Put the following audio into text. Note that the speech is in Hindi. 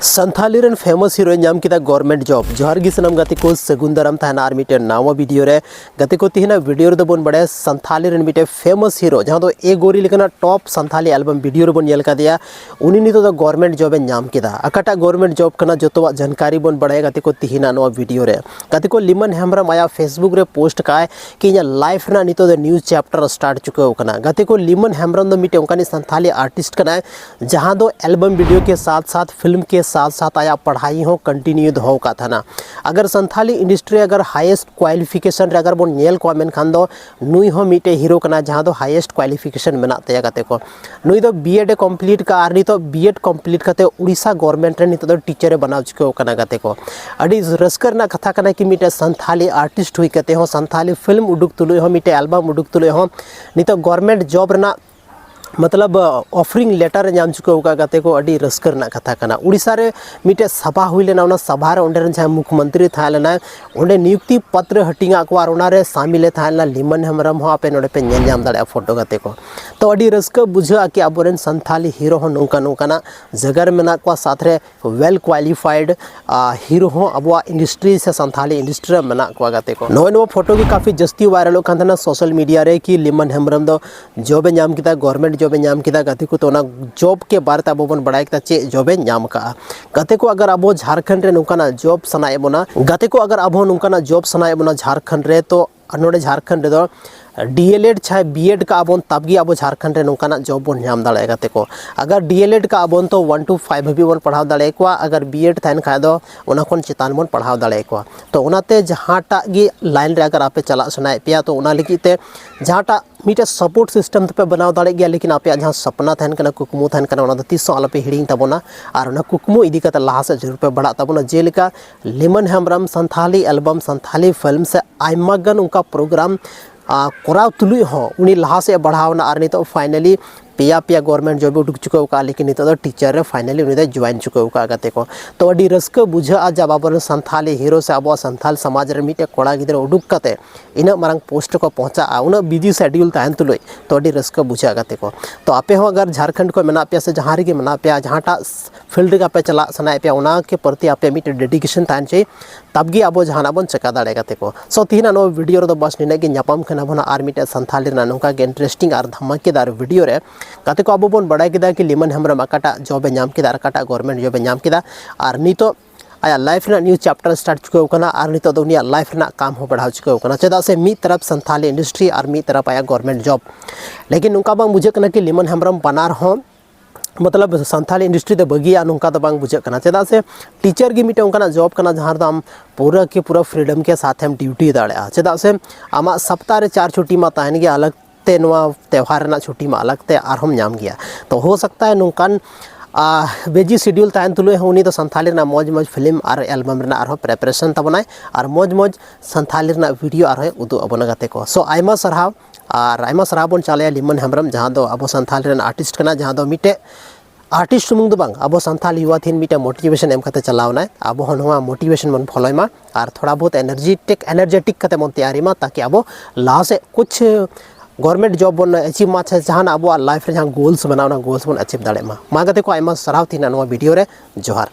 संथाली रन फेमस हीरो नाम किदा गवर्नमेंट जॉब जोहार गी सनम गति को सगुंदरम तहना आर मिटे नावा वीडियो रे गति को तिहना वीडियो रे बोन बड़े संथाली रन मिटे फेमस हीरो जहां दो ए गोरी लेकना टॉप संथाली एल्बम वीडियो रे बोन येल कादिया उनी नितो द गवर्नमेंट जॉब ए नाम किदा अकाटा गवर्नमेंट जॉब कना जोतोवा जानकारी बोन बड़े गति को तिहना नो वीडियो रे गति को लिमन हेम्ब्रम आया फेसबुक रे पोस्ट काय कि इया लाइफ ना नितो द न्यूज़ चैप्टर स्टार्ट चुके कना गति को लिमन हेम्ब्रम दो मिटे उनकानी संथाली आर्टिस्ट कना जहां दो एल्बम वीडियो के साथ साथ फिल्म के साथ साथ आया पढ़ाई हो कंटिन्यू हो का था ना अगर संथाली इंडस्ट्री अगर हाईएस्ट क्वालिफिकेशन रे अगर बोन नेल को मेन खान दो नुई हो मिटे हीरो कना जहां दो हाईएस्ट क्वालिफिकेशन मेना तया गाते को नुई दो बीएड कंप्लीट का आर नितो बीएड कंप्लीट करते उड़ीसा गवर्नमेंट रे नितो दो टीचर रे बनाव चुके कना गाते को अडी रस्कर ना कथा कना कि मिटे संथाली आर्टिस्ट हुई कहते हो संथाली फिल्म उडुक तुलु हो मिटे एल्बम उडुक तुलु हो नितो गवर्नमेंट जॉब रना मतलब ऑफरिंग लेटर नाम चुका गाते को अड़ी रस्कर ना कथा कना उड़ीसा रे मिटे सभा हुई लेना उना सभा रे ओंडे जहां मुख्यमंत्री था लेना ओंडे नियुक्ति पत्र हटिंगा को आर ओना रे शामिल था लेना लिमन हेम्ब्रम हो आपे नोडे पे नेल जाम दाड़े फोटो गाते को तो अड़ी रस्कर बुझा कि अबोरेन संथाली हीरो हो नोंका नोंकाना जगर मेना को साथ रे वेल क्वालिफाइड हीरो हो अबवा इंडस्ट्री से संथाली इंडस्ट्री मेना को गाते को नो फोटो की काफी जस्ती वायरल कान था सोशल मीडिया रे कि लिमन हेम्ब्रम दो जॉब नाम किदा गवर्नमेंट जॉब नाम किदा गति को तो ना जॉब के बारे अब बन बड़ा चे जॉबे नाम का गते को अगर अब झारखंड रे नुकाना जॉब सनाए बोना गते को अगर अब नुकाना जॉब सनाए बोना झारखंड रे तो नोडे झारखंड रे दो डीएलएड चाहे बीएड का अबन तबगी अब झारखंड रे नुकाना जॉब बन नाम दाड़े गते को अगर डीएलएड का अबन तो 1 to 5 भी बन पढ़ाव दाड़े को अगर बीएड थाइन खाय दो ओना कोन चितान बन पढ़ाव दाड़े को तो ओनाते जहाटा गी लाइन रे अगर आपे चला सनाए पिया तो ओना लगिते जहाटा मिटे सपोर्ट सिस्टम पे बनाव दाड़े गया लेकिन आपे जहां सपना थाइन कना कुकमु थाइन कना ओना दो तीसो आलपे हिडिंग तबोना और ओना कुकमु इदी कते लाहा से जरूर पे बढ़ा तबोना जेलिका लिमन हेम्ब्रम संथाली एल्बम संथाली फिल्म से आइमागन उनका प्रोग्राम कोराव तुलुई हो उनी लाहा से बढ़ावना और नितो फाइनली पिया गवर्नमेंट जॉब उडुक चुका लेकिन नितो टीचर रे फाइनली उनी ज्वाइन चुका गाते को तो अडी रस्क बुझा जब अब संथाली हीरो से अब संथाल समाज रे मिटे कोड़ा गिद्रा उडुक कते इन मारंग पोस्ट को पहुंचा उन बिजी शेड्यूल तहन तुलुई तो अडी रस्क बुझा गाते को तो आपे हो अगर झारखंड को मेना पे से जहां रे मेना पे जहांटा फील्ड का पे चला सनाए पे उना के प्रति आपे मिटे डेडिकेशन तहन चे तबगी अब जहां बन चका दाड़े गाते को सो तीना नो वीडियो रे बस निने के न्यापम खना बना आर मिटे संथाली ना नोका के इंटरेस्टिंग और धमाकेदार वीडियो रे गाते को अब बन बड़ा किदा कि लिमन हेम्ब्रम अकाटा जॉब नाम किदा अकाटा गवर्नमेंट जॉब नाम किदा और नितो आया लाइफ ना न्यूज़ चैप्टर स्टार्ट चुके कना और नितो दो उनिया लाइफ ना काम हो बढ़ाव चुके कना चेदा से मी तरफ संथाली इंडस्ट्री और मी तरफ आया गवर्नमेंट जॉब लेकिन नुका बांग बुझे कना कि लिमन हेम्ब्रम बनार हो मतलब संथाली इंडस्ट्री तो बगिया नुका तो बांग बुझे कना चेदा से टीचर की मिटे उनका जॉब कना जहां दाम पूरा के पूरा फ्रीडम के साथ हम ड्यूटी दाड़ा चेदा से आमा सप्ताह रे 4 छुट्टी मा ताहन गया अलग ते नवा त्यौहार ना छुट्टी मा अलग ते आर हम नाम गया तो हो सकता है नुकान बेजी शेड्यूल तहन तुलु उनी तो संथाली ना मौज फिल्म और एल्बम रे आर प्रेपरेशन तबनाय और मौज संथाली ना वीडियो आर उदु अबन गाते को सो आयमा सरहाव और आयमा सरहाव बन चाले लिमन हेम्ब्रम जहां दो अब संथाली रे आर्टिस्ट कना जहां दो मिटे आर्टिस्ट सुमुंग दो बांग अब संथाल युवा थीन मिटे मोटिवेशन एम कते चलावना अब हनवा मोटिवेशन मन फॉलोयमा और थोड़ा बहुत एनर्जेटिक कते मन तैयारी मा ताकि अब ला से कुछ गवर्नमेंट जॉब बन अचीव मा जहां अब लाइफ रे जहां गोल्स बनावना गोल्स बन अचीव दाड़े मा गाते को आयमा सराव थीना नवा वीडियो रे जोहार।